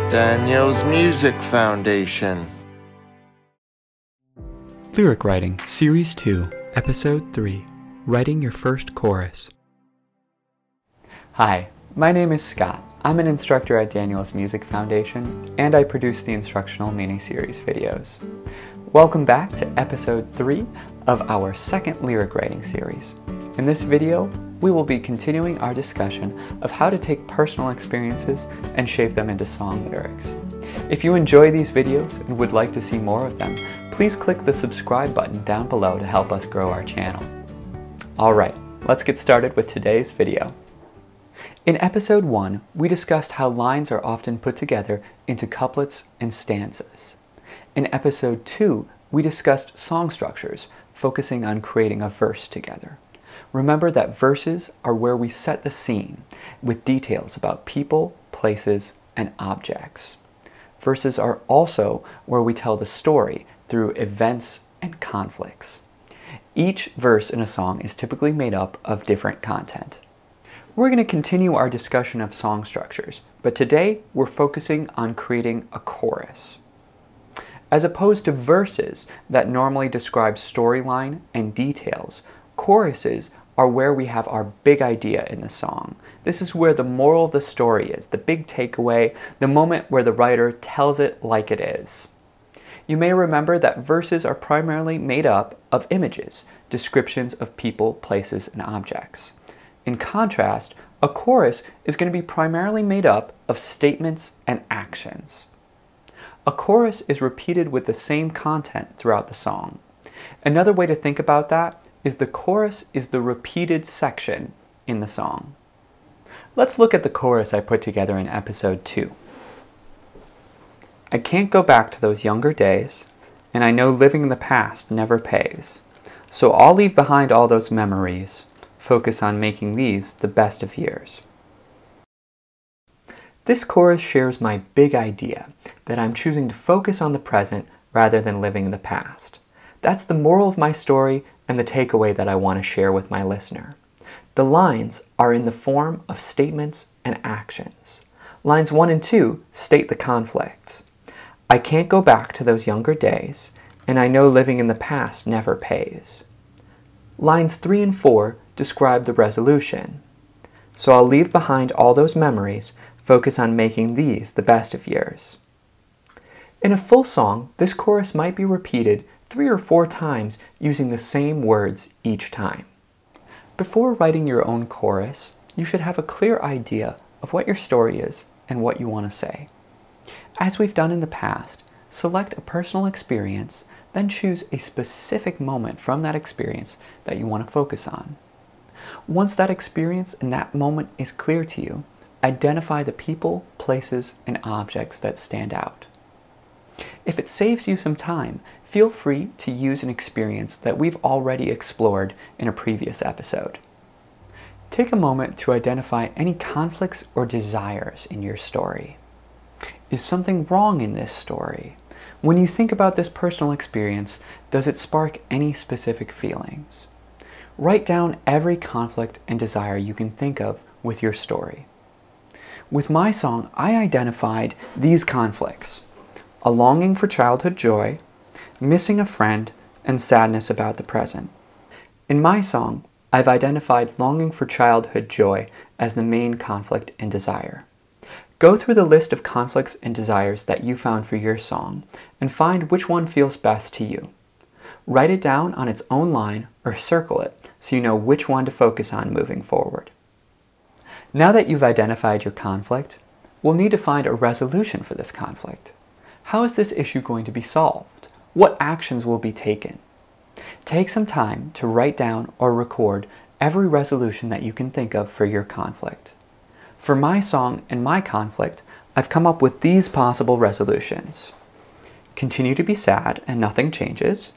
Daniel's Music Foundation. Lyric Writing, Series 2, Episode 3, Writing Your First Chorus. Hi, my name is Scott. I'm an instructor at Daniel's Music Foundation, and I produce the instructional mini-series videos. Welcome back to Episode 3 of our second lyric writing series. In this video, we will be continuing our discussion of how to take personal experiences and shape them into song lyrics. If you enjoy these videos and would like to see more of them, please click the subscribe button down below to help us grow our channel. Alright, let's get started with today's video. In Episode 1, we discussed how lines are often put together into couplets and stanzas. In Episode 2, we discussed song structures, focusing on creating a verse together. Remember that verses are where we set the scene with details about people, places, and objects. Verses are also where we tell the story through events and conflicts. Each verse in a song is typically made up of different content. We're going to continue our discussion of song structures, but today we're focusing on creating a chorus. As opposed to verses that normally describe storyline and details, choruses are where we have our big idea in the song. This is where the moral of the story is, the big takeaway, the moment where the writer tells it like it is. You may remember that verses are primarily made up of images, descriptions of people, places, and objects. In contrast, a chorus is going to be primarily made up of statements and actions. A chorus is repeated with the same content throughout the song. Another way to think about that is the chorus is the repeated section in the song. Let's look at the chorus I put together in Episode 2. I can't go back to those younger days, and I know living in the past never pays. So I'll leave behind all those memories, focus on making these the best of years. This chorus shares my big idea that I'm choosing to focus on the present rather than living in the past. That's the moral of my story and the takeaway that I want to share with my listener. The lines are in the form of statements and actions. Lines 1 and 2 state the conflict. I can't go back to those younger days, and I know living in the past never pays. Lines 3 and 4 describe the resolution. So I'll leave behind all those memories, focus on making these the best of years. In a full song, this chorus might be repeated 3 or 4 times using the same words each time. Before writing your own chorus, you should have a clear idea of what your story is and what you want to say. As we've done in the past, select a personal experience, then choose a specific moment from that experience that you want to focus on. Once that experience and that moment is clear to you, identify the people, places, and objects that stand out. If it saves you some time, feel free to use an experience that we've already explored in a previous episode. Take a moment to identify any conflicts or desires in your story. Is something wrong in this story? When you think about this personal experience, does it spark any specific feelings? Write down every conflict and desire you can think of with your story. With my song, I identified these conflicts: a longing for childhood joy, missing a friend, and sadness about the present. In my song, I've identified longing for childhood joy as the main conflict and desire. Go through the list of conflicts and desires that you found for your song and find which one feels best to you. Write it down on its own line or circle it so you know which one to focus on moving forward. Now that you've identified your conflict, we'll need to find a resolution for this conflict. How is this issue going to be solved? What actions will be taken? Take some time to write down or record every resolution that you can think of for your conflict. For my song and my conflict, I've come up with these possible resolutions. Continue to be sad and nothing changes.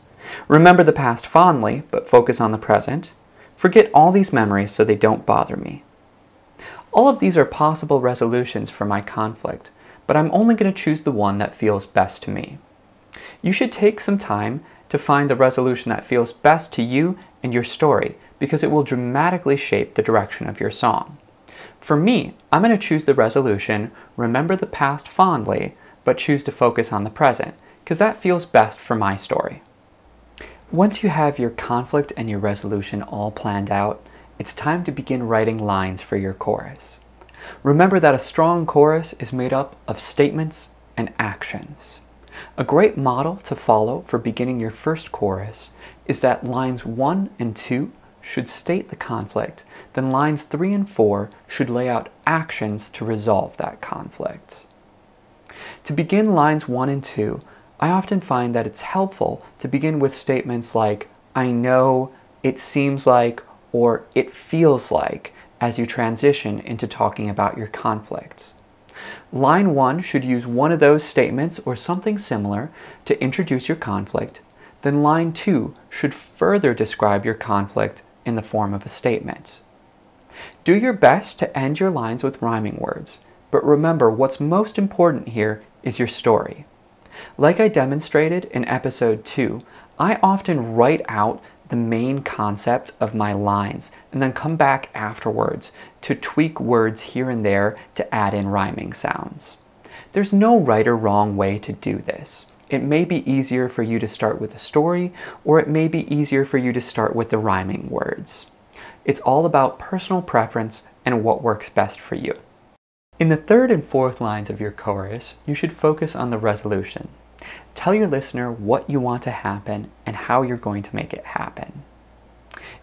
Remember the past fondly, but focus on the present. Forget all these memories so they don't bother me. All of these are possible resolutions for my conflict, but I'm only going to choose the one that feels best to me. You should take some time to find the resolution that feels best to you and your story, because it will dramatically shape the direction of your song. For me, I'm going to choose the resolution, remember the past fondly, but choose to focus on the present, because that feels best for my story. Once you have your conflict and your resolution all planned out, it's time to begin writing lines for your chorus. Remember that a strong chorus is made up of statements and actions. A great model to follow for beginning your first chorus is that lines 1 and 2 should state the conflict, then lines 3 and 4 should lay out actions to resolve that conflict. To begin lines 1 and 2, I often find that it's helpful to begin with statements like, I know, it seems like, or it feels like, as you transition into talking about your conflict. Line 1 should use one of those statements or something similar to introduce your conflict, then line 2 should further describe your conflict in the form of a statement. Do your best to end your lines with rhyming words, but remember what's most important here is your story. Like I demonstrated in episode 2, I often write out the main concept of my lines and then come back afterwards to tweak words here and there to add in rhyming sounds. There's no right or wrong way to do this. It may be easier for you to start with a story, or it may be easier for you to start with the rhyming words. It's all about personal preference and what works best for you. In the third and fourth lines of your chorus, you should focus on the resolution. Tell your listener what you want to happen and how you're going to make it happen.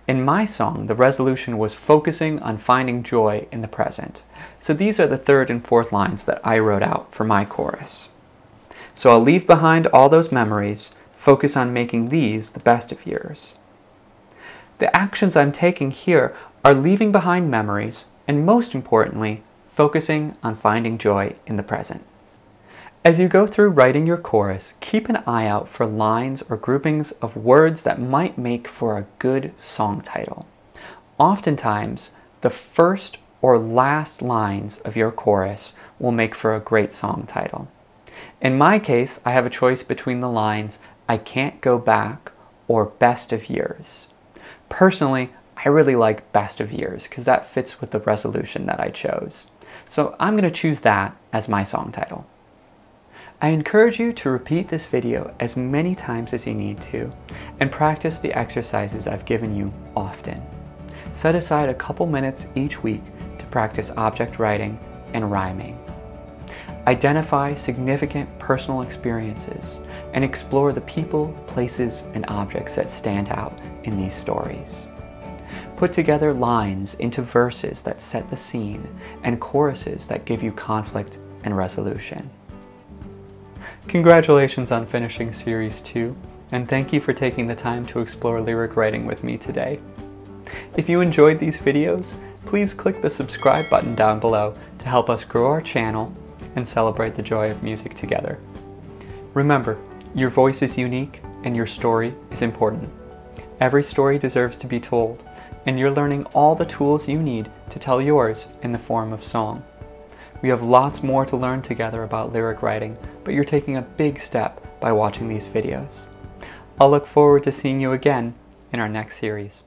In my song, the resolution was focusing on finding joy in the present. So these are the third and fourth lines that I wrote out for my chorus. So I'll leave behind all those memories, focus on making these the best of years. The actions I'm taking here are leaving behind memories and, most importantly, focusing on finding joy in the present. As you go through writing your chorus, keep an eye out for lines or groupings of words that might make for a good song title. Oftentimes, the first or last lines of your chorus will make for a great song title. In my case, I have a choice between the lines, I can't go back, or best of years. Personally, I really like best of years because that fits with the resolution that I chose. So I'm going to choose that as my song title. I encourage you to repeat this video as many times as you need to and practice the exercises I've given you often. Set aside a couple minutes each week to practice object writing and rhyming. Identify significant personal experiences and explore the people, places, and objects that stand out in these stories. Put together lines into verses that set the scene and choruses that give you conflict and resolution. Congratulations on finishing Series 2, and thank you for taking the time to explore lyric writing with me today. If you enjoyed these videos, please click the subscribe button down below to help us grow our channel and celebrate the joy of music together. Remember, your voice is unique and your story is important. Every story deserves to be told, and you're learning all the tools you need to tell yours in the form of song. We have lots more to learn together about lyric writing, but you're taking a big step by watching these videos. I'll look forward to seeing you again in our next series.